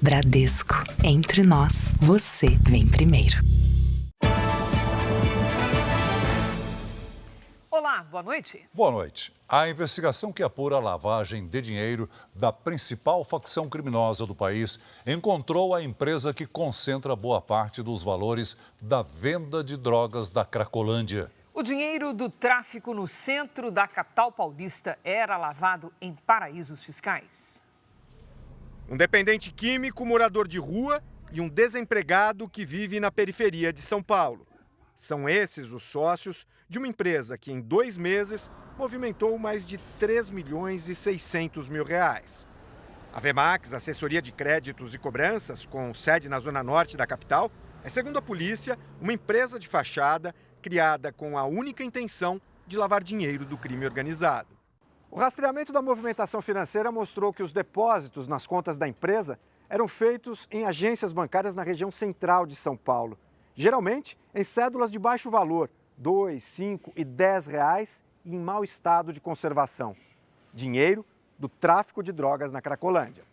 Bradesco. Entre nós, você vem primeiro. Olá, boa noite. Boa noite. A investigação que apura a lavagem de dinheiro da principal facção criminosa do país encontrou a empresa que concentra boa parte dos valores da venda de drogas da Cracolândia. O dinheiro do tráfico no centro da capital paulista era lavado em paraísos fiscais. Um dependente químico, morador de rua e um desempregado que vive na periferia de São Paulo. São esses os sócios de uma empresa que em 2 meses movimentou mais de 3 milhões e 600 mil reais. A Vemax, assessoria de créditos e cobranças, com sede na zona norte da capital, é, segundo a polícia, uma empresa de fachada criada com a única intenção de lavar dinheiro do crime organizado. O rastreamento da movimentação financeira mostrou que os depósitos nas contas da empresa eram feitos em agências bancárias na região central de São Paulo. Geralmente em cédulas de baixo valor, R$ 2, 5 e R$ 10, e em mau estado de conservação. Dinheiro do tráfico de drogas na Cracolândia.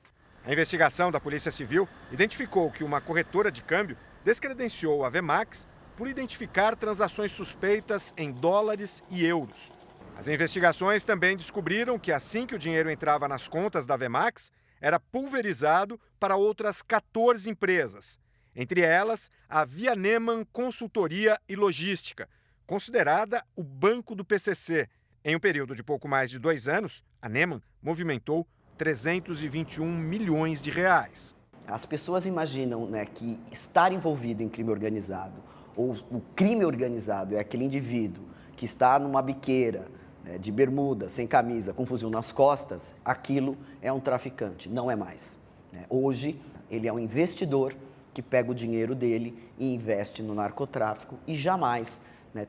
A investigação da Polícia Civil identificou que uma corretora de câmbio descredenciou a Vemax por identificar transações suspeitas em dólares e euros. As investigações também descobriram que assim que o dinheiro entrava nas contas da Vemax, era pulverizado para outras 14 empresas. Entre elas, a Via Neman Consultoria e Logística, considerada o banco do PCC. Em um período de pouco mais de 2 anos, a Neman movimentou 321 milhões de reais. As pessoas imaginam, que estar envolvido em crime organizado, ou o crime organizado é aquele indivíduo que está numa biqueira, de bermuda, sem camisa, com fuzil nas costas, aquilo é um traficante, não é mais. Hoje, ele é um investidor que pega o dinheiro dele e investe no narcotráfico e jamais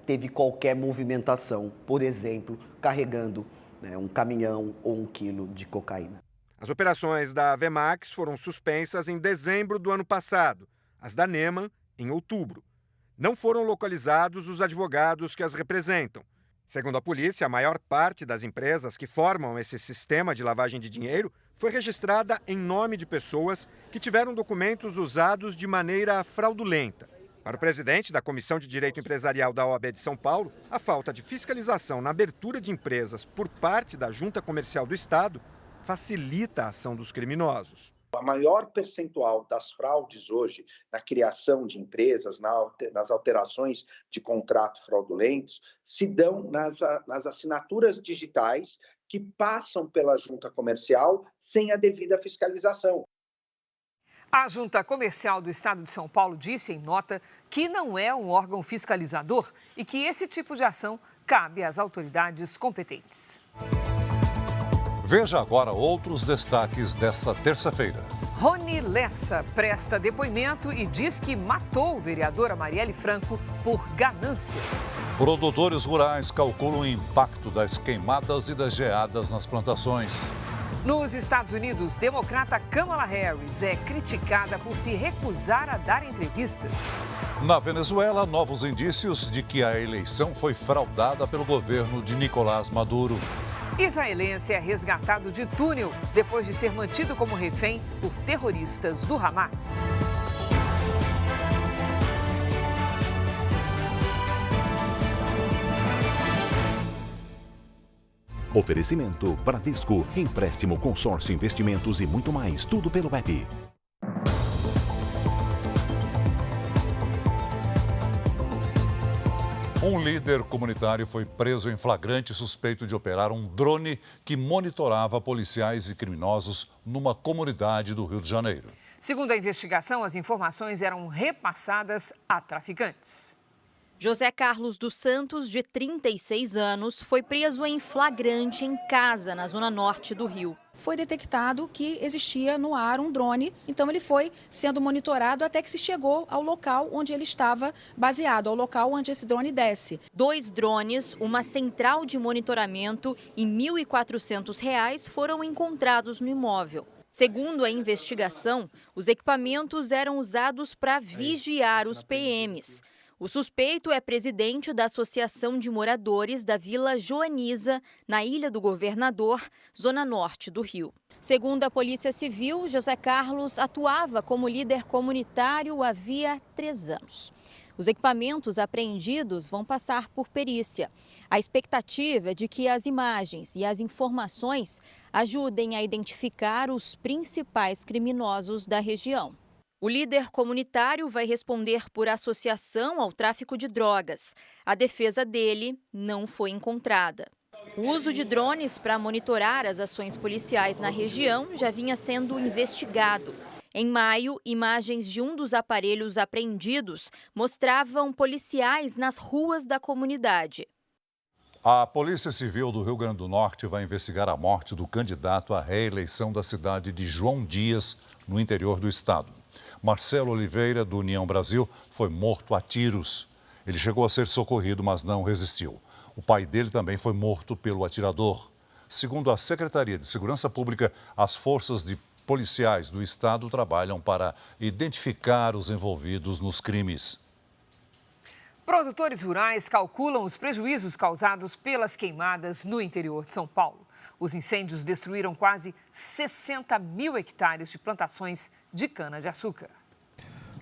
teve qualquer movimentação, por exemplo, carregando um caminhão ou 1 quilo de cocaína. As operações da Vemax foram suspensas em dezembro do ano passado, as da Neman em outubro. Não foram localizados os advogados que as representam. Segundo a polícia, a maior parte das empresas que formam esse sistema de lavagem de dinheiro foi registrada em nome de pessoas que tiveram documentos usados de maneira fraudulenta. Para o presidente da Comissão de Direito Empresarial da OAB de São Paulo, a falta de fiscalização na abertura de empresas por parte da Junta Comercial do Estado facilita a ação dos criminosos. A maior percentual das fraudes hoje na criação de empresas, nas alterações de contratos fraudulentos, se dão nas assinaturas digitais que passam pela junta comercial sem a devida fiscalização. A Junta Comercial do Estado de São Paulo disse em nota que não é um órgão fiscalizador e que esse tipo de ação cabe às autoridades competentes. Veja agora outros destaques desta terça-feira. Rony Lessa presta depoimento e diz que matou vereadora Marielle Franco por ganância. Produtores rurais calculam o impacto das queimadas e das geadas nas plantações. Nos Estados Unidos, democrata Kamala Harris é criticada por se recusar a dar entrevistas. Na Venezuela, novos indícios de que a eleição foi fraudada pelo governo de Nicolás Maduro. Israelense é resgatado de túnel depois de ser mantido como refém por terroristas do Hamas. Oferecimento Bradesco, empréstimo, consórcio, investimentos e muito mais, tudo pelo app. Um líder comunitário foi preso em flagrante suspeito de operar um drone que monitorava policiais e criminosos numa comunidade do Rio de Janeiro. Segundo a investigação, as informações eram repassadas a traficantes. José Carlos dos Santos, de 36 anos, foi preso em flagrante em casa, na zona norte do Rio. Foi detectado que existia no ar um drone, então ele foi sendo monitorado até que se chegou ao local onde ele estava baseado, ao local onde esse drone desce. 2 drones, uma central de monitoramento e R$ 1.400 foram encontrados no imóvel. Segundo a investigação, os equipamentos eram usados para vigiar os PMs. O suspeito é presidente da Associação de Moradores da Vila Joaniza, na Ilha do Governador, zona norte do Rio. Segundo a Polícia Civil, José Carlos atuava como líder comunitário havia 3 anos. Os equipamentos apreendidos vão passar por perícia. A expectativa é de que as imagens e as informações ajudem a identificar os principais criminosos da região. O líder comunitário vai responder por associação ao tráfico de drogas. A defesa dele não foi encontrada. O uso de drones para monitorar as ações policiais na região já vinha sendo investigado. Em maio, imagens de um dos aparelhos apreendidos mostravam policiais nas ruas da comunidade. A Polícia Civil do Rio Grande do Norte vai investigar a morte do candidato à reeleição da cidade de João Dias, no interior do estado. Marcelo Oliveira, do União Brasil, foi morto a tiros. Ele chegou a ser socorrido, mas não resistiu. O pai dele também foi morto pelo atirador. Segundo a Secretaria de Segurança Pública, as forças policiais do estado trabalham para identificar os envolvidos nos crimes. Produtores rurais calculam os prejuízos causados pelas queimadas no interior de São Paulo. Os incêndios destruíram quase 60 mil hectares de plantações de cana-de-açúcar.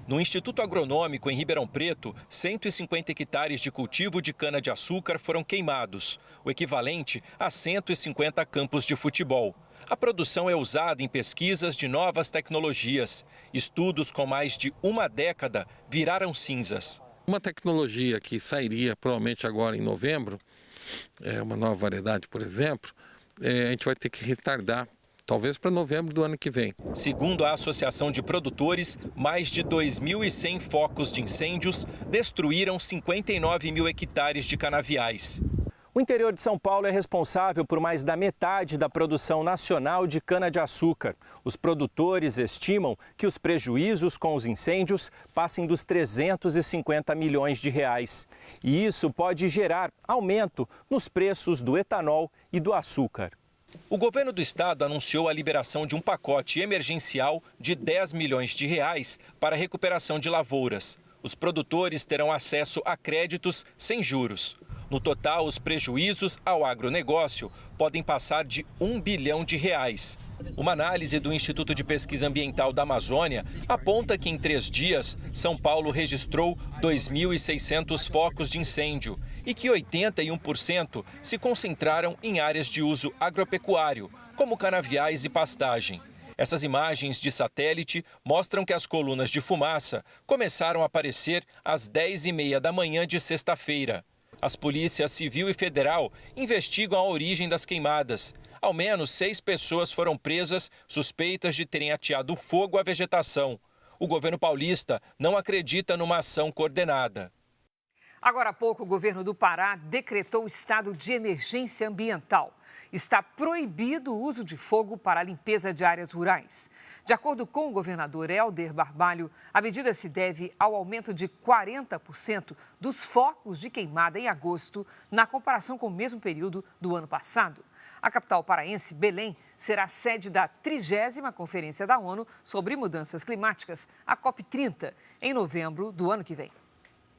No Instituto Agronômico, em Ribeirão Preto, 150 hectares de cultivo de cana-de-açúcar foram queimados, o equivalente a 150 campos de futebol. A produção é usada em pesquisas de novas tecnologias. Estudos com mais de uma década viraram cinzas. Uma tecnologia que sairia provavelmente agora em novembro, uma nova variedade, por exemplo, a gente vai ter que retardar, talvez para novembro do ano que vem. Segundo a Associação de Produtores, mais de 2.100 focos de incêndios destruíram 59 mil hectares de canaviais. O interior de São Paulo é responsável por mais da metade da produção nacional de cana-de-açúcar. Os produtores estimam que os prejuízos com os incêndios passem dos 350 milhões de reais. E isso pode gerar aumento nos preços do etanol e do açúcar. O governo do estado anunciou a liberação de um pacote emergencial de 10 milhões de reais para a recuperação de lavouras. Os produtores terão acesso a créditos sem juros. No total, os prejuízos ao agronegócio podem passar de R$1 bilhão. Uma análise do Instituto de Pesquisa Ambiental da Amazônia aponta que em 3 dias, São Paulo registrou 2.600 focos de incêndio e que 81% se concentraram em áreas de uso agropecuário, como canaviais e pastagem. Essas imagens de satélite mostram que as colunas de fumaça começaram a aparecer às 10h30 da manhã de sexta-feira. As polícias civil e federal investigam a origem das queimadas. Ao menos 6 pessoas foram presas suspeitas de terem ateado fogo à vegetação. O governo paulista não acredita numa ação coordenada. Agora há pouco, o governo do Pará decretou estado de emergência ambiental. Está proibido o uso de fogo para a limpeza de áreas rurais. De acordo com o governador Helder Barbalho, a medida se deve ao aumento de 40% dos focos de queimada em agosto, na comparação com o mesmo período do ano passado. A capital paraense, Belém, será sede da 30ª Conferência da ONU sobre Mudanças Climáticas, a COP30, em novembro do ano que vem.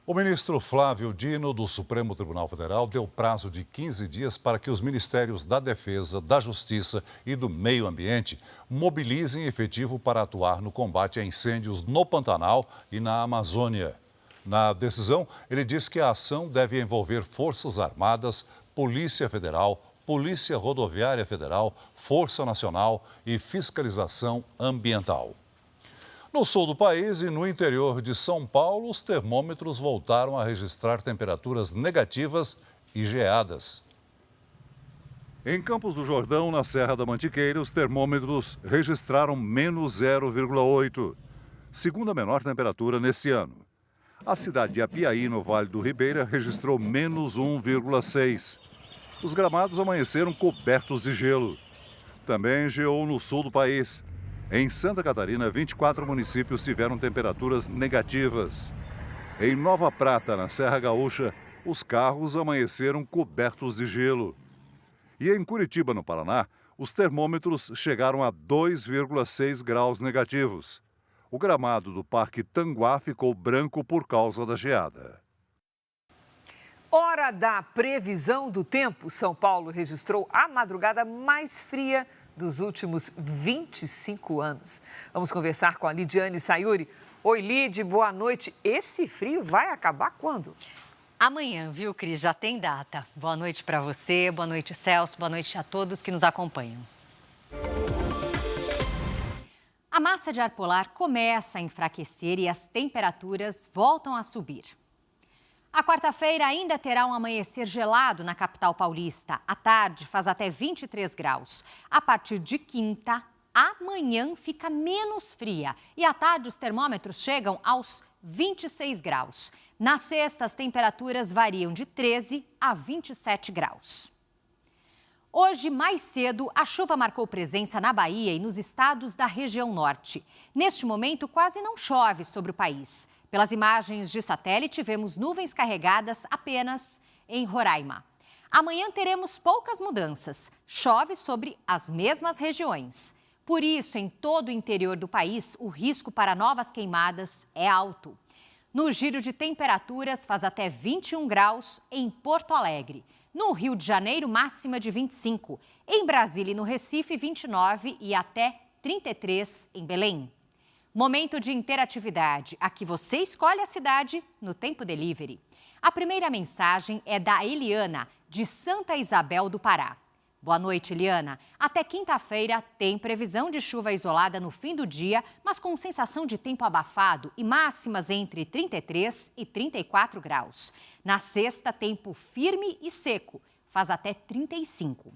O ministro Flávio Dino, do Supremo Tribunal Federal, deu prazo de 15 dias para que os ministérios da Defesa, da Justiça e do Meio Ambiente mobilizem efetivo para atuar no combate a incêndios no Pantanal e na Amazônia. Na decisão, ele diz que a ação deve envolver Forças Armadas, Polícia Federal, Polícia Rodoviária Federal, Força Nacional e Fiscalização Ambiental. No sul do país e no interior de São Paulo, os termômetros voltaram a registrar temperaturas negativas e geadas. Em Campos do Jordão, na Serra da Mantiqueira, os termômetros registraram menos 0,8, segunda menor temperatura nesse ano. A cidade de Apiaí, no Vale do Ribeira, registrou menos 1,6. Os gramados amanheceram cobertos de gelo. Também geou no sul do país. Em Santa Catarina, 24 municípios tiveram temperaturas negativas. Em Nova Prata, na Serra Gaúcha, os carros amanheceram cobertos de gelo. E em Curitiba, no Paraná, os termômetros chegaram a 2,6 graus negativos. O gramado do Parque Tanguá ficou branco por causa da geada. Hora da previsão do tempo. São Paulo registrou a madrugada mais fria dos últimos 25 anos. Vamos conversar com a Lidiane Sayuri. Oi, Lid, boa noite. Esse frio vai acabar quando? Amanhã, viu, Cris? Já tem data. Boa noite para você, boa noite, Celso, boa noite a todos que nos acompanham. A massa de ar polar começa a enfraquecer e as temperaturas voltam a subir. A quarta-feira ainda terá um amanhecer gelado na capital paulista. À tarde faz até 23 graus. A partir de quinta, amanhã fica menos fria. E à tarde os termômetros chegam aos 26 graus. Na sexta, as temperaturas variam de 13 a 27 graus. Hoje, mais cedo, a chuva marcou presença na Bahia e nos estados da região norte. Neste momento, quase não chove sobre o país. Pelas imagens de satélite, vemos nuvens carregadas apenas em Roraima. Amanhã teremos poucas mudanças. Chove sobre as mesmas regiões. Por isso, em todo o interior do país, o risco para novas queimadas é alto. No giro de temperaturas, faz até 21 graus em Porto Alegre. No Rio de Janeiro, máxima de 25. Em Brasília e no Recife, 29 e até 33 em Belém. Momento de interatividade. Aqui você escolhe a cidade no Tempo Delivery. A primeira mensagem é da Eliana, de Santa Isabel do Pará. Boa noite, Eliana. Até quinta-feira tem previsão de chuva isolada no fim do dia, mas com sensação de tempo abafado e máximas entre 33 e 34 graus. Na sexta, tempo firme e seco, faz até 35.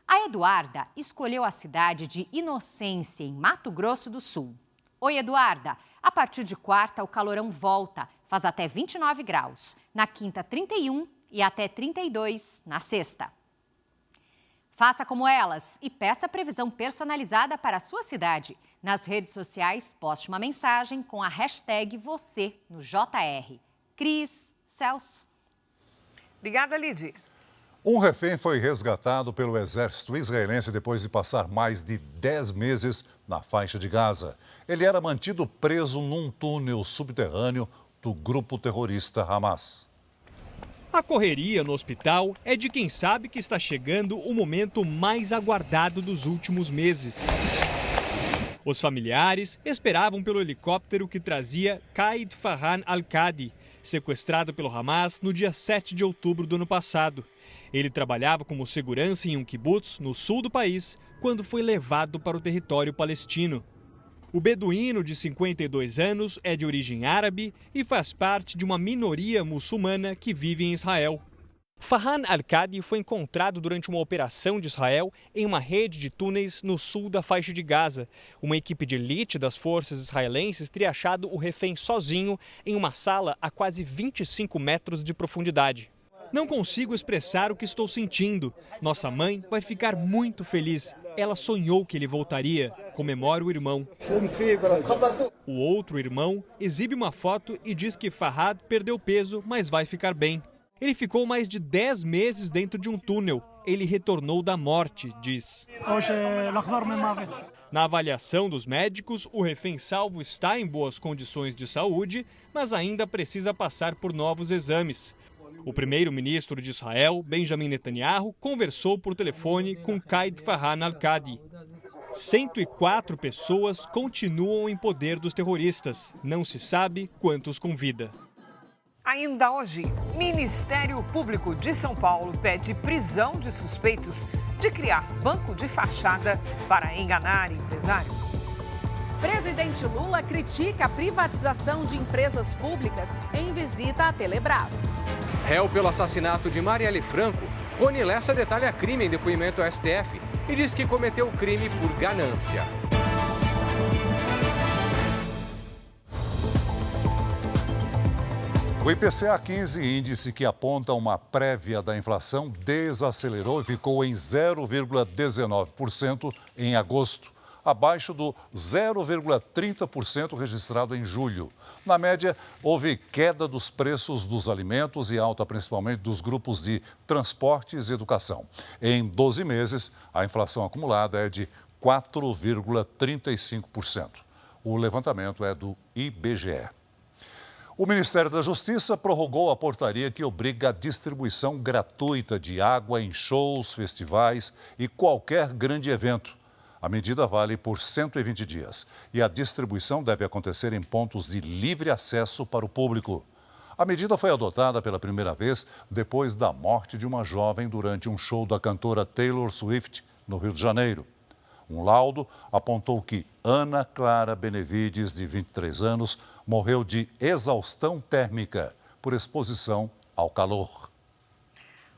A Eduarda escolheu a cidade de Inocência, em Mato Grosso do Sul. Oi, Eduarda. A partir de quarta, o calorão volta, faz até 29 graus. Na quinta, 31 e até 32 na sexta. Faça como elas e peça previsão personalizada para a sua cidade. Nas redes sociais, poste uma mensagem com a hashtag você no JR. Cris, Celso. Obrigada, Lidy. Um refém foi resgatado pelo exército israelense depois de passar mais de 10 meses na faixa de Gaza. Ele era mantido preso num túnel subterrâneo do grupo terrorista Hamas. A correria no hospital é de quem sabe que está chegando o momento mais aguardado dos últimos meses. Os familiares esperavam pelo helicóptero que trazia Qaid Farhan al-Qadi, sequestrado pelo Hamas no dia 7 de outubro do ano passado. Ele trabalhava como segurança em um quibutz no sul do país quando foi levado para o território palestino. O beduíno, de 52 anos, é de origem árabe e faz parte de uma minoria muçulmana que vive em Israel. Farhan al-Qadi foi encontrado durante uma operação de Israel em uma rede de túneis no sul da faixa de Gaza. Uma equipe de elite das forças israelenses teria achado o refém sozinho em uma sala a quase 25 metros de profundidade. Não consigo expressar o que estou sentindo. Nossa mãe vai ficar muito feliz. Ela sonhou que ele voltaria, comemora o irmão. O outro irmão exibe uma foto e diz que Farhad perdeu peso, mas vai ficar bem. Ele ficou mais de 10 meses dentro de um túnel. Ele retornou da morte, diz. Na avaliação dos médicos, o refém salvo está em boas condições de saúde, mas ainda precisa passar por novos exames. O primeiro-ministro de Israel, Benjamin Netanyahu, conversou por telefone com Qaid Farhan al-Qadi. 104 pessoas continuam em poder dos terroristas. Não se sabe quantos com vida. Ainda hoje, Ministério Público de São Paulo pede prisão de suspeitos de criar banco de fachada para enganar empresários. Presidente Lula critica a privatização de empresas públicas em visita à Telebrás. Réu pelo assassinato de Marielle Franco, Rony Lessa detalha crime em depoimento ao STF e diz que cometeu o crime por ganância. O IPCA 15, índice que aponta uma prévia da inflação, desacelerou e ficou em 0,19% em agosto, abaixo do 0,30% registrado em julho. Na média, houve queda dos preços dos alimentos e alta principalmente dos grupos de transportes e educação. Em 12 meses, a inflação acumulada é de 4,35%. O levantamento é do IBGE. O Ministério da Justiça prorrogou a portaria que obriga a distribuição gratuita de água em shows, festivais e qualquer grande evento. A medida vale por 120 dias e a distribuição deve acontecer em pontos de livre acesso para o público. A medida foi adotada pela primeira vez depois da morte de uma jovem durante um show da cantora Taylor Swift, no Rio de Janeiro. Um laudo apontou que Ana Clara Benevides, de 23 anos, morreu de exaustão térmica por exposição ao calor.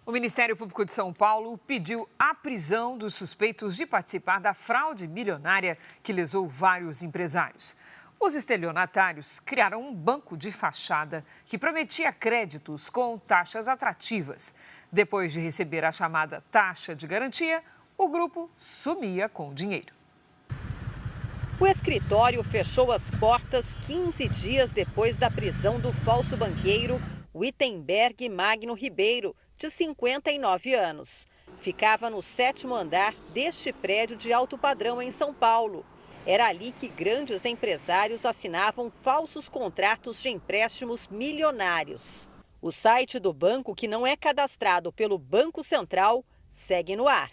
O Ministério Público de São Paulo pediu a prisão dos suspeitos de participar da fraude milionária que lesou vários empresários. Os estelionatários criaram um banco de fachada que prometia créditos com taxas atrativas. Depois de receber a chamada taxa de garantia, o grupo sumia com o dinheiro. O escritório fechou as portas 15 dias depois da prisão do falso banqueiro Wittenberg Magno Ribeiro, de 59 anos. Ficava no 7º andar deste prédio de alto padrão em São Paulo. Era ali que grandes empresários assinavam falsos contratos de empréstimos milionários. O site do banco, que não é cadastrado pelo Banco Central, segue no ar.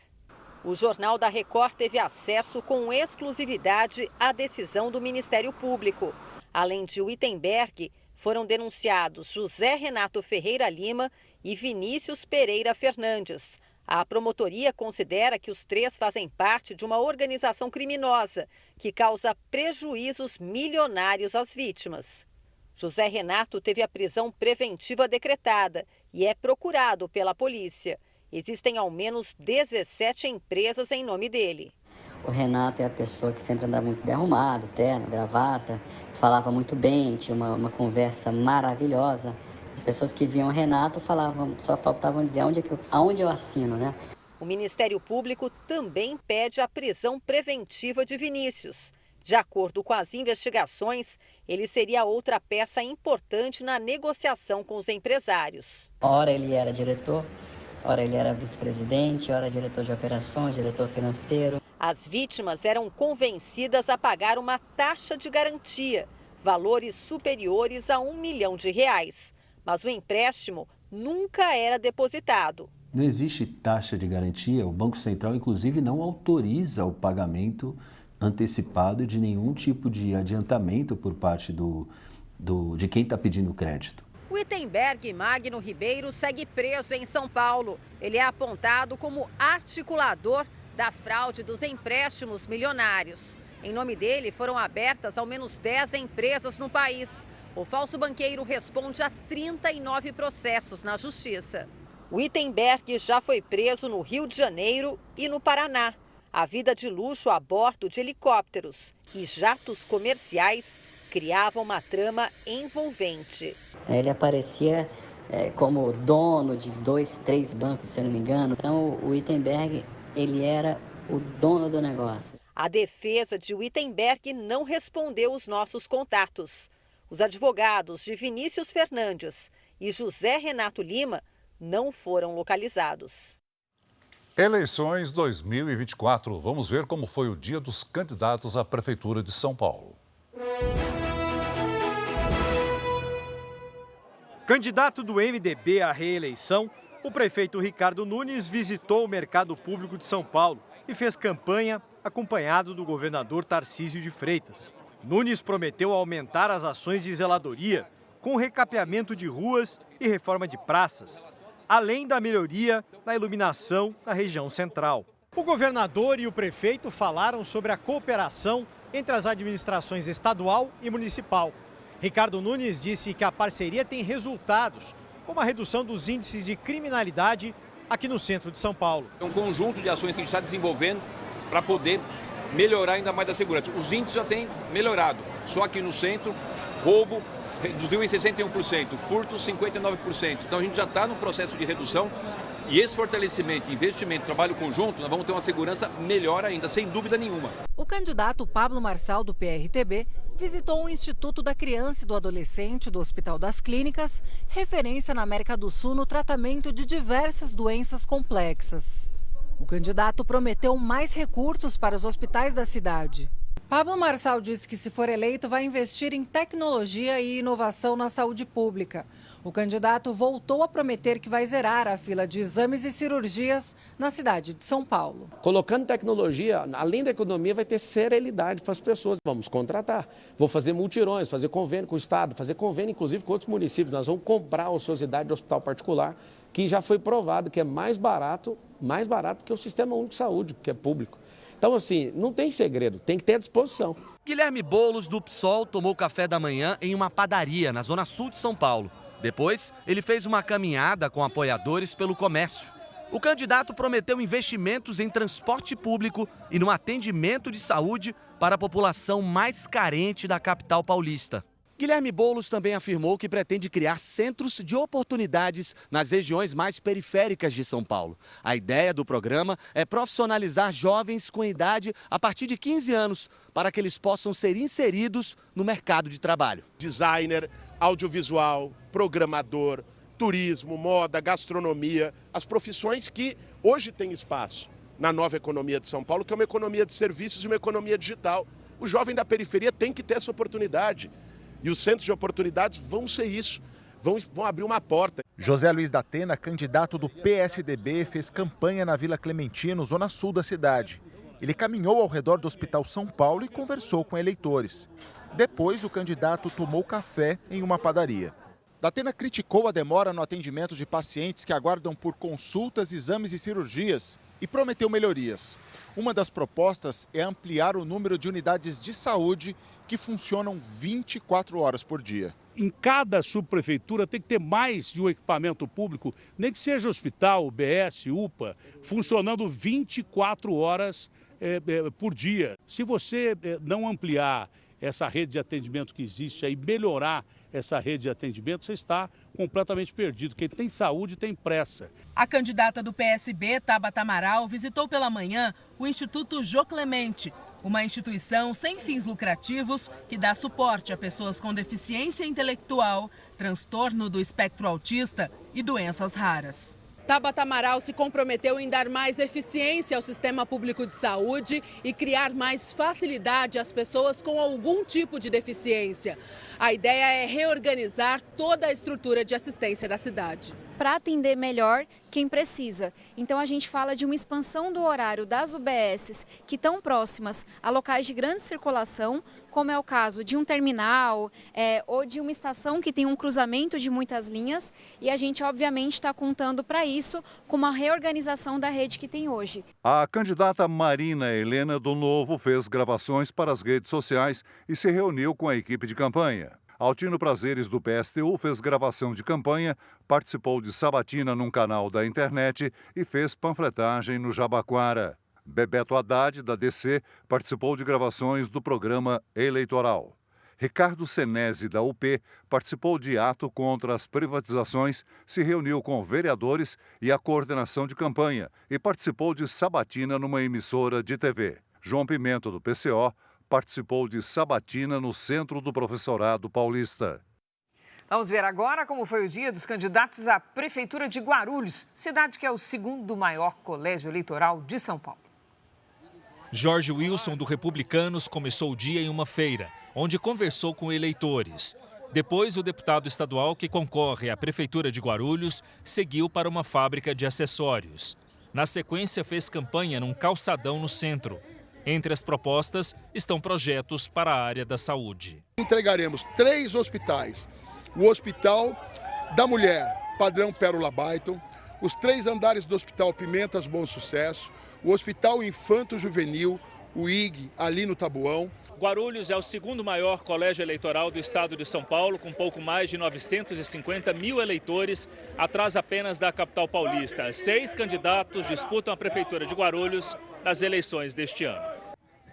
O Jornal da Record teve acesso com exclusividade à decisão do Ministério Público. Além de Wittenberg, foram denunciados José Renato Ferreira Lima e Vinícius Pereira Fernandes. A promotoria considera que os três fazem parte de uma organização criminosa que causa prejuízos milionários às vítimas. José Renato teve a prisão preventiva decretada e é procurado pela polícia. Existem ao menos 17 empresas em nome dele. O Renato é a pessoa que sempre andava muito bem arrumado, terno, gravata, falava muito bem, tinha uma conversa maravilhosa. As pessoas que viam o Renato falavam, só faltavam dizer aonde eu assino, né? O Ministério Público também pede a prisão preventiva de Vinícius. De acordo com as investigações, ele seria outra peça importante na negociação com os empresários. Ora ele era diretor, ora ele era vice-presidente, ora diretor de operações, diretor financeiro. As vítimas eram convencidas a pagar uma taxa de garantia, valores superiores a R$1 milhão. Mas o empréstimo nunca era depositado. Não existe taxa de garantia, o Banco Central, inclusive, não autoriza o pagamento antecipado de nenhum tipo de adiantamento por parte de quem está pedindo crédito. Wittenberg Magno Ribeiro segue preso em São Paulo. Ele é apontado como articulador da fraude dos empréstimos milionários. Em nome dele, foram abertas ao menos 10 empresas no país. O falso banqueiro responde a 39 processos na justiça. Wittenberg já foi preso no Rio de Janeiro e no Paraná. A vida de luxo a bordo de helicópteros e jatos comerciais criava uma trama envolvente. Ele aparecia como dono de 2, 3 bancos, se eu não me engano. Então, o Wittenberg, ele era o dono do negócio. A defesa de Wittenberg não respondeu os nossos contatos. Os advogados de Vinícius Fernandes e José Renato Lima não foram localizados. Eleições 2024. Vamos ver como foi o dia dos candidatos à Prefeitura de São Paulo. Candidato do MDB à reeleição, o prefeito Ricardo Nunes visitou o Mercado Público de São Paulo e fez campanha acompanhado do governador Tarcísio de Freitas. Nunes prometeu aumentar as ações de zeladoria com recapeamento de ruas e reforma de praças, além da melhoria na iluminação na região central. O governador e o prefeito falaram sobre a cooperação entre as administrações estadual e municipal. Ricardo Nunes disse que a parceria tem resultados, como a redução dos índices de criminalidade aqui no centro de São Paulo. É um conjunto de ações que a gente está desenvolvendo para poder melhorar ainda mais a segurança. Os índices já têm melhorado, só aqui no centro, roubo reduziu em 61%, furto 59%. Então a gente já está no processo de redução e esse fortalecimento, investimento, trabalho conjunto, nós vamos ter uma segurança melhor ainda, sem dúvida nenhuma. O candidato Pablo Marçal, do PRTB, visitou o Instituto da Criança e do Adolescente do Hospital das Clínicas, referência na América do Sul no tratamento de diversas doenças complexas. O candidato prometeu mais recursos para os hospitais da cidade. Pablo Marçal disse que, se for eleito, vai investir em tecnologia e inovação na saúde pública. O candidato voltou a prometer que vai zerar a fila de exames e cirurgias na cidade de São Paulo. Colocando tecnologia, além da economia, vai ter serenidade para as pessoas. Vamos contratar, vou fazer multirões, fazer convênio com o Estado, fazer convênio inclusive com outros municípios. Nós vamos comprar a ociosidade de hospital particular, que já foi provado que é mais barato que o Sistema Único de Saúde, que é público. Então, assim, não tem segredo, tem que ter à disposição. Guilherme Boulos, do PSOL, tomou café da manhã em uma padaria na zona sul de São Paulo. Depois, ele fez uma caminhada com apoiadores pelo comércio. O candidato prometeu investimentos em transporte público e no atendimento de saúde para a população mais carente da capital paulista. Guilherme Boulos também afirmou que pretende criar centros de oportunidades nas regiões mais periféricas de São Paulo. A ideia do programa é profissionalizar jovens com idade a partir de 15 anos, para que eles possam ser inseridos no mercado de trabalho. Designer, audiovisual, programador, turismo, moda, gastronomia, as profissões que hoje têm espaço na nova economia de São Paulo, que é uma economia de serviços e uma economia digital. O jovem da periferia tem que ter essa oportunidade. E os centros de oportunidades vão ser isso, vão abrir uma porta. José Luiz da Atena, candidato do PSDB, fez campanha na Vila Clementino, zona sul da cidade. Ele caminhou ao redor do Hospital São Paulo e conversou com eleitores. Depois, o candidato tomou café em uma padaria. Da Atena criticou a demora no atendimento de pacientes que aguardam por consultas, exames e cirurgias e prometeu melhorias. Uma das propostas é ampliar o número de unidades de saúde que funcionam 24 horas por dia. Em cada subprefeitura tem que ter mais de um equipamento público, nem que seja hospital, UBS, UPA, funcionando 24 horas por dia. Se você não ampliar essa rede de atendimento que existe e melhorar essa rede de atendimento, você está completamente perdido. Quem tem saúde tem pressa. A candidata do PSB, Tabata Amaral, visitou pela manhã o Instituto Jô Clemente, uma instituição sem fins lucrativos que dá suporte a pessoas com deficiência intelectual, transtorno do espectro autista e doenças raras. Tabata Amaral se comprometeu em dar mais eficiência ao sistema público de saúde e criar mais facilidade às pessoas com algum tipo de deficiência. A ideia é reorganizar toda a estrutura de assistência da cidade. Para atender melhor quem precisa. Então a gente fala de uma expansão do horário das UBSs que estão próximas a locais de grande circulação, como é o caso de um terminal ou de uma estação que tem um cruzamento de muitas linhas, e a gente obviamente está contando para isso com uma reorganização da rede que tem hoje. A candidata Marina Helena do Novo fez gravações para as redes sociais e se reuniu com a equipe de campanha. Altino Prazeres, do PSTU, fez gravação de campanha, participou de sabatina num canal da internet e fez panfletagem no Jabaquara. Bebeto Haddad, da DC, participou de gravações do programa eleitoral. Ricardo Senesi, da UP, participou de ato contra as privatizações, se reuniu com vereadores e a coordenação de campanha e participou de sabatina numa emissora de TV. João Pimenta, do PCO, participou de sabatina no Centro do Professorado Paulista. Vamos ver agora como foi o dia dos candidatos à Prefeitura de Guarulhos, cidade que é o segundo maior colégio eleitoral de São Paulo. Jorge Wilson, do Republicanos, começou o dia em uma feira, onde conversou com eleitores. Depois, o deputado estadual que concorre à Prefeitura de Guarulhos seguiu para uma fábrica de acessórios. Na sequência, fez campanha num calçadão no centro. Entre as propostas estão projetos para a área da saúde. Entregaremos 3 hospitais. O Hospital da Mulher, padrão Pérola Baiton, os 3 andares do Hospital Pimentas Bom Sucesso, o Hospital Infanto Juvenil, o IG, ali no Tabuão. Guarulhos é o segundo maior colégio eleitoral do estado de São Paulo, com pouco mais de 950 mil eleitores, atrás apenas da capital paulista. 6 candidatos disputam a Prefeitura de Guarulhos nas eleições deste ano.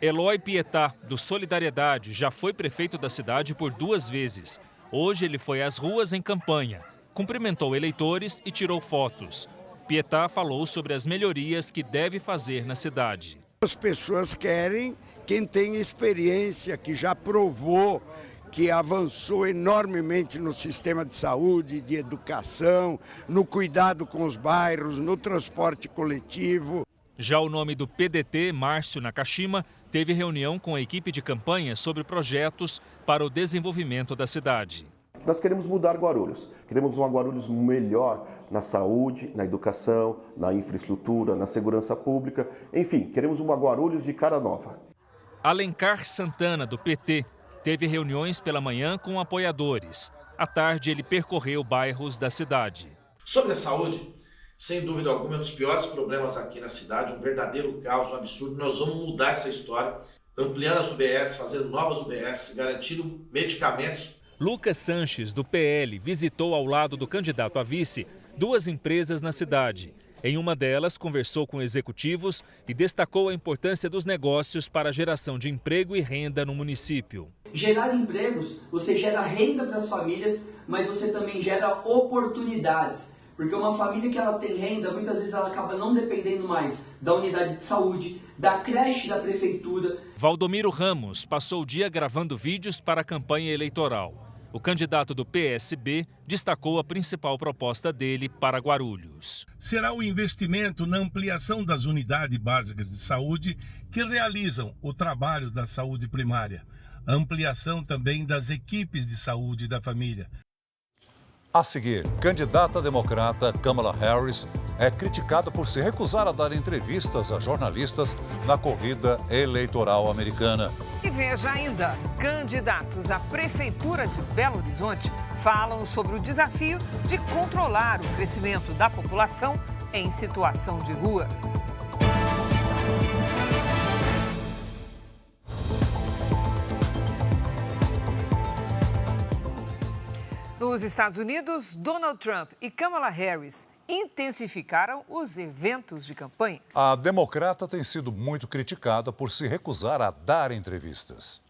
Eloy Pietá, do Solidariedade, já foi prefeito da cidade por 2 vezes. Hoje ele foi às ruas em campanha, cumprimentou eleitores e tirou fotos. Pietá falou sobre as melhorias que deve fazer na cidade. As pessoas querem quem tem experiência, que já provou, que avançou enormemente no sistema de saúde, de educação, no cuidado com os bairros, no transporte coletivo. Já o nome do PDT, Márcio Nakashima, teve reunião com a equipe de campanha sobre projetos para o desenvolvimento da cidade. Nós queremos mudar Guarulhos. Queremos uma Guarulhos melhor na saúde, na educação, na infraestrutura, na segurança pública. Enfim, queremos uma Guarulhos de cara nova. Alencar Santana, do PT, teve reuniões pela manhã com apoiadores. À tarde, ele percorreu bairros da cidade. Sobre a saúde, sem dúvida alguma, é um dos piores problemas aqui na cidade, um verdadeiro caos, um absurdo. Nós vamos mudar essa história, ampliando as UBS, fazendo novas UBS, garantindo medicamentos. Lucas Sanches, do PL, visitou ao lado do candidato a vice 2 empresas na cidade. Em uma delas, conversou com executivos e destacou a importância dos negócios para a geração de emprego e renda no município. Gerar empregos, você gera renda para as famílias, mas você também gera oportunidades. Porque uma família que ela tem renda, muitas vezes ela acaba não dependendo mais da unidade de saúde, da creche da prefeitura. Valdomiro Ramos passou o dia gravando vídeos para a campanha eleitoral. O candidato do PSB destacou a principal proposta dele para Guarulhos. Será o investimento na ampliação das unidades básicas de saúde que realizam o trabalho da saúde primária. A ampliação também das equipes de saúde da família. A seguir, candidata democrata Kamala Harris é criticada por se recusar a dar entrevistas a jornalistas na corrida eleitoral americana. E veja ainda, candidatos à Prefeitura de Belo Horizonte falam sobre o desafio de controlar o crescimento da população em situação de rua. Nos Estados Unidos, Donald Trump e Kamala Harris intensificaram os eventos de campanha. A democrata tem sido muito criticada por se recusar a dar entrevistas.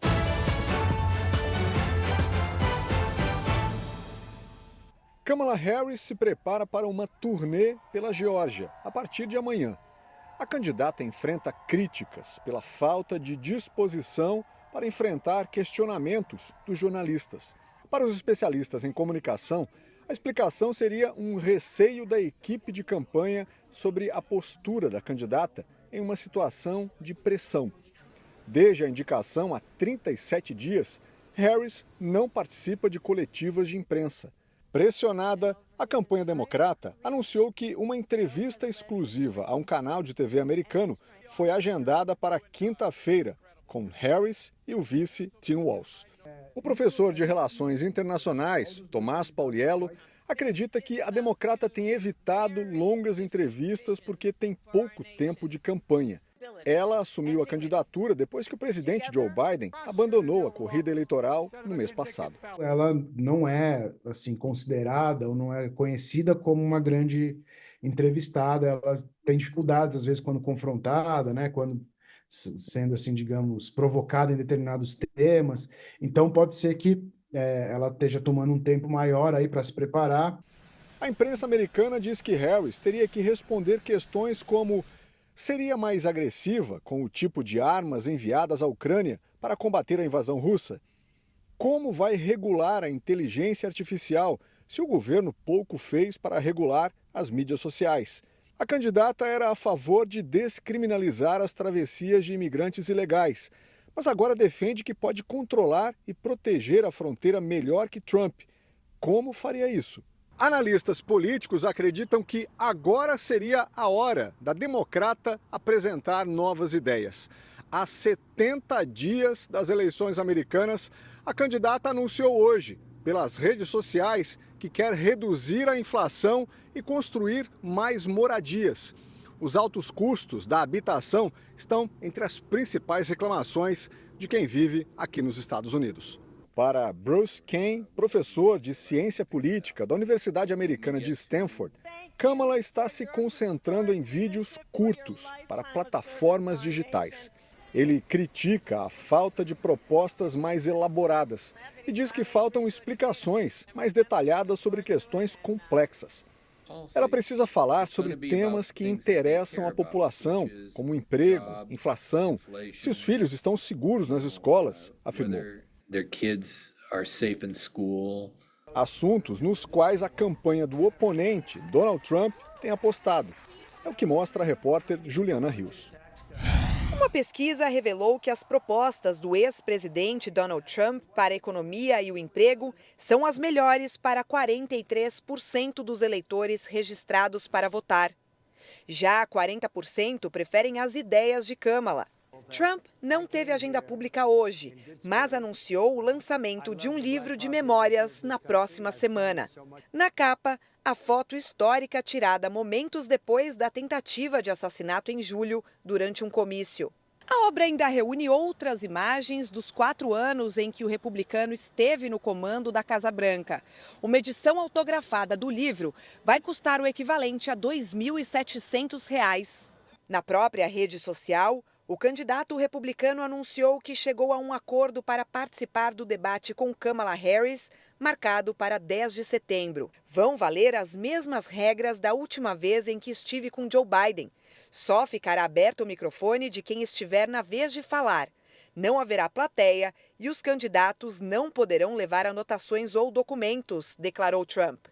Kamala Harris se prepara para uma turnê pela Geórgia a partir de amanhã. A candidata enfrenta críticas pela falta de disposição para enfrentar questionamentos dos jornalistas. Para os especialistas em comunicação, a explicação seria um receio da equipe de campanha sobre a postura da candidata em uma situação de pressão. Desde a indicação há 37 dias, Harris não participa de coletivas de imprensa. Pressionada, a campanha democrata anunciou que uma entrevista exclusiva a um canal de TV americano foi agendada para quinta-feira, com Harris e o vice Tim Walz. O professor de Relações Internacionais, Tomás Pauliello, acredita que a democrata tem evitado longas entrevistas porque tem pouco tempo de campanha. Ela assumiu a candidatura depois que o presidente Joe Biden abandonou a corrida eleitoral no mês passado. Ela não é considerada ou não é conhecida como uma grande entrevistada. Ela tem dificuldades, às vezes, quando confrontada, né? Quando sendo, digamos, provocada em determinados temas. Então, pode ser que ela esteja tomando um tempo maior aí para se preparar. A imprensa americana diz que Harris teria que responder questões como: seria mais agressiva com o tipo de armas enviadas à Ucrânia para combater a invasão russa? Como vai regular a inteligência artificial se o governo pouco fez para regular as mídias sociais? A candidata era a favor de descriminalizar as travessias de imigrantes ilegais, mas agora defende que pode controlar e proteger a fronteira melhor que Trump. Como faria isso? Analistas políticos acreditam que agora seria a hora da democrata apresentar novas ideias. Há 70 dias das eleições americanas, a candidata anunciou hoje, pelas redes sociais, que quer reduzir a inflação e construir mais moradias. Os altos custos da habitação estão entre as principais reclamações de quem vive aqui nos Estados Unidos. Para Bruce Kane, professor de ciência política da Universidade Americana de Stanford, Kamala está se concentrando em vídeos curtos para plataformas digitais. Ele critica a falta de propostas mais elaboradas e diz que faltam explicações mais detalhadas sobre questões complexas. Ela precisa falar sobre temas que interessam a população, como emprego, inflação, se os filhos estão seguros nas escolas, afirmou. Assuntos nos quais a campanha do oponente, Donald Trump, tem apostado. É o que mostra a repórter Juliana Rios. Uma pesquisa revelou que as propostas do ex-presidente Donald Trump para a economia e o emprego são as melhores para 43% dos eleitores registrados para votar. Já 40% preferem as ideias de Kamala. Trump não teve agenda pública hoje, mas anunciou o lançamento de um livro de memórias na próxima semana. Na capa, a foto histórica tirada momentos depois da tentativa de assassinato em julho, durante um comício. A obra ainda reúne outras imagens dos 4 anos em que o republicano esteve no comando da Casa Branca. Uma edição autografada do livro vai custar o equivalente a R$ 2.700. Na própria rede social, o candidato republicano anunciou que chegou a um acordo para participar do debate com Kamala Harris, marcado para 10 de setembro. Vão valer as mesmas regras da última vez em que estive com Joe Biden. Só ficará aberto o microfone de quem estiver na vez de falar. Não haverá plateia e os candidatos não poderão levar anotações ou documentos, declarou Trump.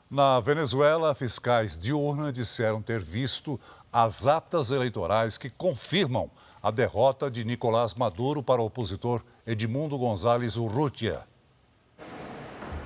Na Venezuela, fiscais de urna disseram ter visto as atas eleitorais que confirmam a derrota de Nicolás Maduro para o opositor Edmundo González Urrutia.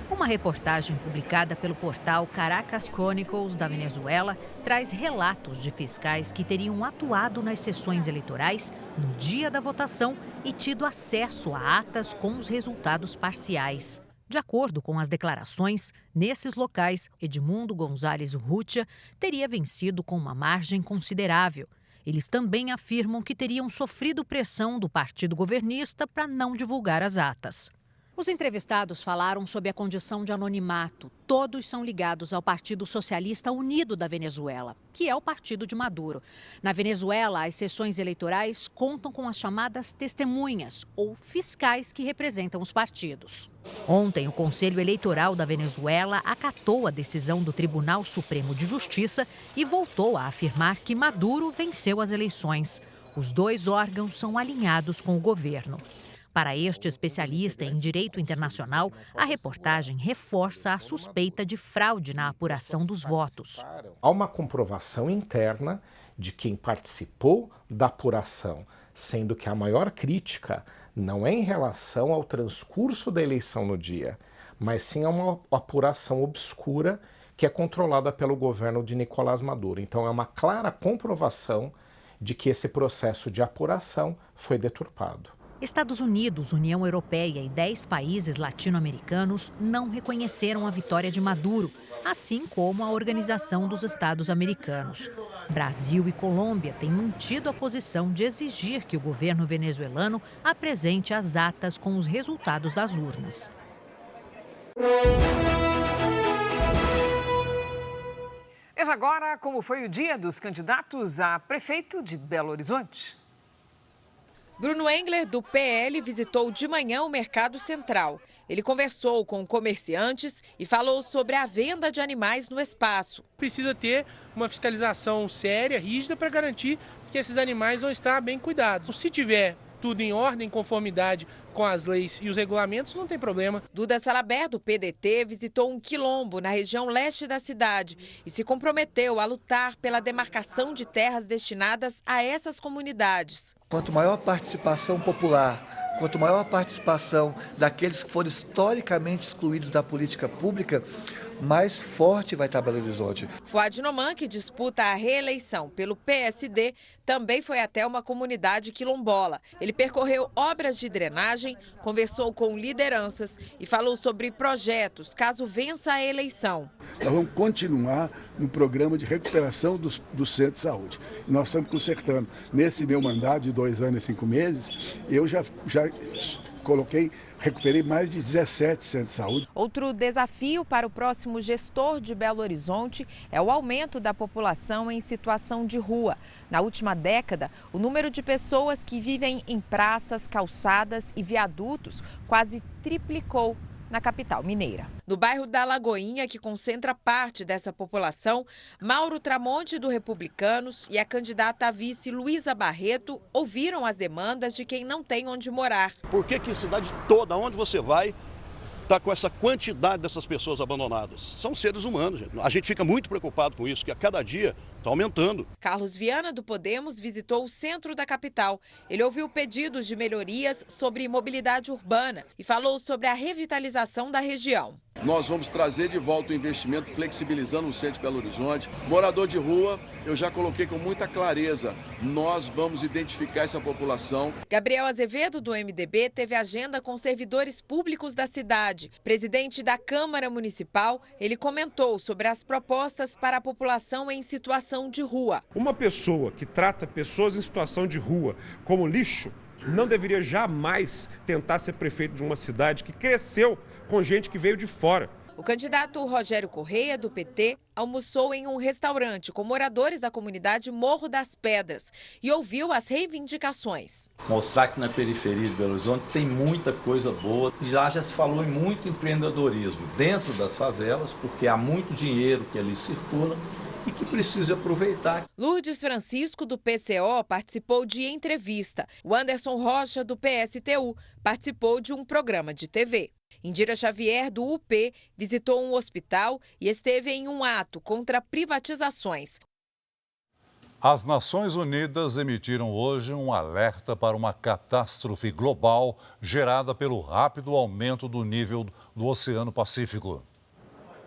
Uma reportagem publicada pelo portal Caracas Chronicles da Venezuela traz relatos de fiscais que teriam atuado nas sessões eleitorais no dia da votação e tido acesso a atas com os resultados parciais. De acordo com as declarações, nesses locais, Edmundo González Urrutia teria vencido com uma margem considerável. Eles também afirmam que teriam sofrido pressão do partido governista para não divulgar as atas. Os entrevistados falaram sobre a condição de anonimato. Todos são ligados ao Partido Socialista Unido da Venezuela, que é o partido de Maduro. Na Venezuela, as sessões eleitorais contam com as chamadas testemunhas, ou fiscais que representam os partidos. Ontem, o Conselho Eleitoral da Venezuela acatou a decisão do Tribunal Supremo de Justiça e voltou a afirmar que Maduro venceu as eleições. Os dois órgãos são alinhados com o governo. Para este especialista em direito internacional, a reportagem reforça a suspeita de fraude na apuração dos votos. Há uma comprovação interna de quem participou da apuração, sendo que a maior crítica não é em relação ao transcurso da eleição no dia, mas sim a uma apuração obscura que é controlada pelo governo de Nicolás Maduro. Então é uma clara comprovação de que esse processo de apuração foi deturpado. Estados Unidos, União Europeia e 10 países latino-americanos não reconheceram a vitória de Maduro, assim como a Organização dos Estados Americanos. Brasil e Colômbia têm mantido a posição de exigir que o governo venezuelano apresente as atas com os resultados das urnas. Veja agora como foi o dia dos candidatos a prefeito de Belo Horizonte. Bruno Engler, do PL, visitou de manhã o Mercado Central. Ele conversou com comerciantes e falou sobre a venda de animais no espaço. Precisa ter uma fiscalização séria, rígida, para garantir que esses animais vão estar bem cuidados. Se tiver tudo em ordem, em conformidade com as leis e os regulamentos, não tem problema. Duda Salabert, do PDT, visitou um quilombo na região leste da cidade e se comprometeu a lutar pela demarcação de terras destinadas a essas comunidades. Quanto maior a participação popular, quanto maior a participação daqueles que foram historicamente excluídos da política pública, mais forte vai estar Belo Horizonte. Fuad Noman, que disputa a reeleição pelo PSD, também foi até uma comunidade quilombola. Ele percorreu obras de drenagem, conversou com lideranças e falou sobre projetos caso vença a eleição. Nós vamos continuar no programa de recuperação do centro de saúde. Nós estamos consertando. Nesse meu mandato de 2 anos e 5 meses, eu já recuperei mais de 17 centros de saúde. Outro desafio para o próximo gestor de Belo Horizonte é o aumento da população em situação de rua. Na última década, o número de pessoas que vivem em praças, calçadas e viadutos quase triplicou na capital mineira. No bairro da Lagoinha, que concentra parte dessa população, Mauro Tramonte, do Republicanos, e a candidata a vice Luísa Barreto ouviram as demandas de quem não tem onde morar. Por que a cidade toda, onde você vai, está com essa quantidade dessas pessoas abandonadas? São seres humanos, gente. A gente fica muito preocupado com isso, que a cada dia Está aumentando. Carlos Viana, do Podemos, visitou o centro da capital. Ele ouviu pedidos de melhorias sobre mobilidade urbana e falou sobre a revitalização da região. Nós vamos trazer de volta o investimento flexibilizando o centro de Belo Horizonte. Morador de rua, eu já coloquei com muita clareza, nós vamos identificar essa população. Gabriel Azevedo, do MDB, teve agenda com servidores públicos da cidade. Presidente da Câmara Municipal, ele comentou sobre as propostas para a população em situação de rua. Uma pessoa que trata pessoas em situação de rua como lixo não deveria jamais tentar ser prefeito de uma cidade que cresceu com gente que veio de fora. O candidato Rogério Correia, do PT, almoçou em um restaurante com moradores da comunidade Morro das Pedras e ouviu as reivindicações. Mostrar que na periferia de Belo Horizonte tem muita coisa boa. Já se falou em muito empreendedorismo dentro das favelas, porque há muito dinheiro que ali circula e que precisa aproveitar. Lourdes Francisco, do PCO, participou de entrevista. O Anderson Rocha, do PSTU, participou de um programa de TV. Indira Xavier, do UP, visitou um hospital e esteve em um ato contra privatizações. As Nações Unidas emitiram hoje um alerta para uma catástrofe global gerada pelo rápido aumento do nível do Oceano Pacífico.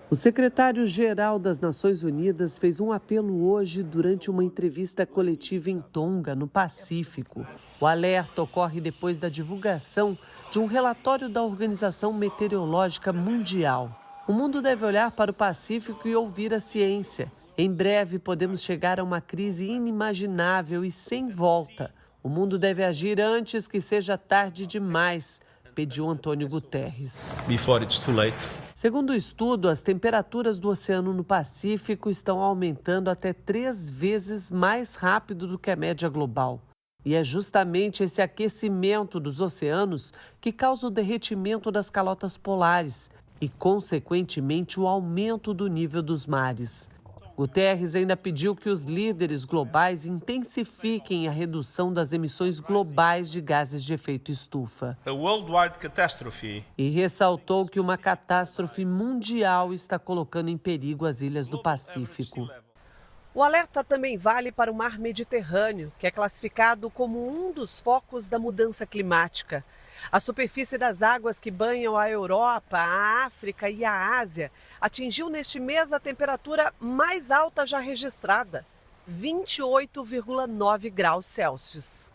O secretário-geral das Nações Unidas fez um apelo hoje durante uma entrevista coletiva em Tonga, no Pacífico. O alerta ocorre depois da divulgação de um relatório da Organização Meteorológica Mundial. O mundo deve olhar para o Pacífico e ouvir a ciência. Em breve, podemos chegar a uma crise inimaginável e sem volta. O mundo deve agir antes que seja tarde demais, pediu Antônio Guterres. Before it's too late. Segundo o estudo, as temperaturas do oceano no Pacífico estão aumentando até 3 vezes mais rápido do que a média global. E é justamente esse aquecimento dos oceanos que causa o derretimento das calotas polares e, consequentemente, o aumento do nível dos mares. Guterres ainda pediu que os líderes globais intensifiquem a redução das emissões globais de gases de efeito estufa. A worldwide catastrophe. E ressaltou que uma catástrofe mundial está colocando em perigo as ilhas do Pacífico. O alerta também vale para o mar Mediterrâneo, que é classificado como um dos focos da mudança climática. A superfície das águas que banham a Europa, a África e a Ásia atingiu neste mês a temperatura mais alta já registrada, 28,9 graus Celsius.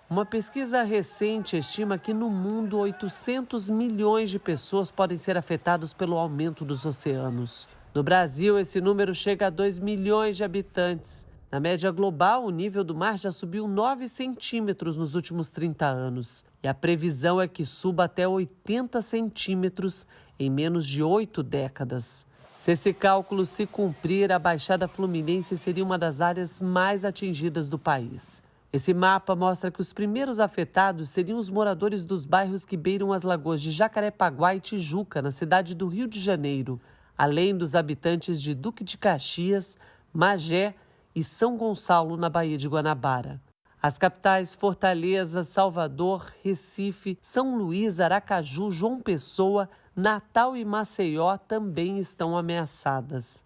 Uma pesquisa recente estima que no mundo 800 milhões de pessoas podem ser afetados pelo aumento dos oceanos. No Brasil, esse número chega a 2 milhões de habitantes. Na média global, o nível do mar já subiu 9 centímetros nos últimos 30 anos. E a previsão é que suba até 80 centímetros em menos de 8 décadas. Se esse cálculo se cumprir, a Baixada Fluminense seria uma das áreas mais atingidas do país. Esse mapa mostra que os primeiros afetados seriam os moradores dos bairros que beiram as lagoas de Jacarepaguá e Tijuca, na cidade do Rio de Janeiro, além dos habitantes de Duque de Caxias, Magé e São Gonçalo, na Baía de Guanabara. As capitais Fortaleza, Salvador, Recife, São Luís, Aracaju, João Pessoa, Natal e Maceió também estão ameaçadas.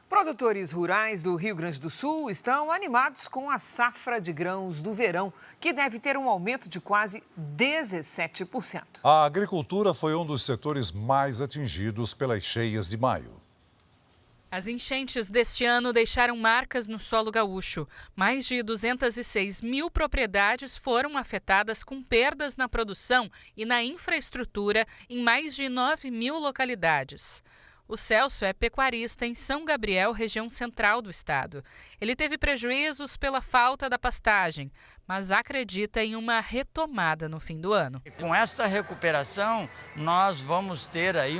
Produtores rurais do Rio Grande do Sul estão animados com a safra de grãos do verão, que deve ter um aumento de quase 17%. A agricultura foi um dos setores mais atingidos pelas cheias de maio. As enchentes deste ano deixaram marcas no solo gaúcho. Mais de 206 mil propriedades foram afetadas com perdas na produção e na infraestrutura em mais de 9 mil localidades. O Celso é pecuarista em São Gabriel, região central do estado. Ele teve prejuízos pela falta da pastagem, mas acredita em uma retomada no fim do ano. Com esta recuperação, nós vamos ter aí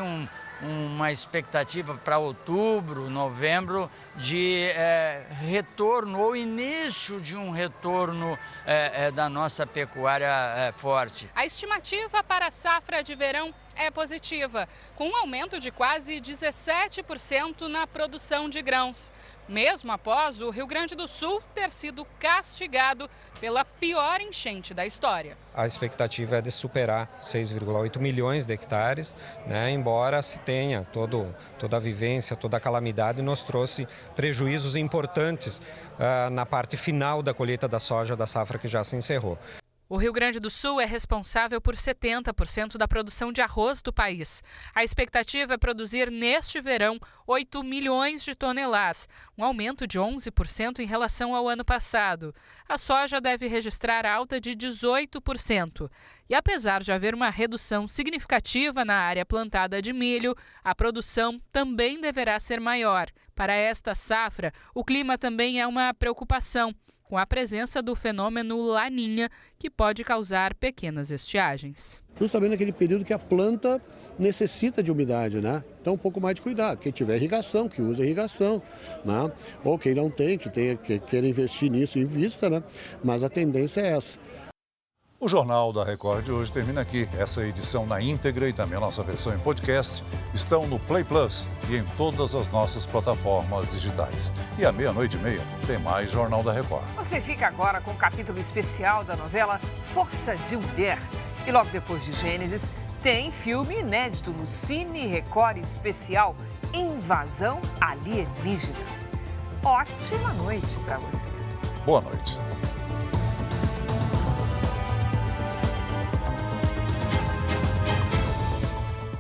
uma expectativa para outubro, novembro, de retorno ou início de um retorno da nossa pecuária forte. A estimativa para a safra de verão é positiva, com um aumento de quase 17% na produção de grãos. Mesmo após o Rio Grande do Sul ter sido castigado pela pior enchente da história. A expectativa é de superar 6,8 milhões de hectares, né? Embora se tenha toda a vivência, toda a calamidade, nos trouxe prejuízos importantes na parte final da colheita da soja da safra que já se encerrou. O Rio Grande do Sul é responsável por 70% da produção de arroz do país. A expectativa é produzir neste verão 8 milhões de toneladas, um aumento de 11% em relação ao ano passado. A soja deve registrar alta de 18%. E apesar de haver uma redução significativa na área plantada de milho, a produção também deverá ser maior. Para esta safra, o clima também é uma preocupação, com a presença do fenômeno Laninha, que pode causar pequenas estiagens. Justamente naquele período que a planta necessita de umidade, né? Então um pouco mais de cuidado. Quem tiver irrigação, que use irrigação, né? Ou quem não tem, que queira investir nisso, invista, né? Mas a tendência é essa. O Jornal da Record de hoje termina aqui. Essa edição na íntegra e também a nossa versão em podcast estão no Play Plus e em todas as nossas plataformas digitais. E à 00:30 tem mais Jornal da Record. Você fica agora com um capítulo especial da novela Força de Mulher. E logo depois de Gênesis, tem filme inédito no Cine Record especial Invasão Alienígena. Ótima noite para você. Boa noite.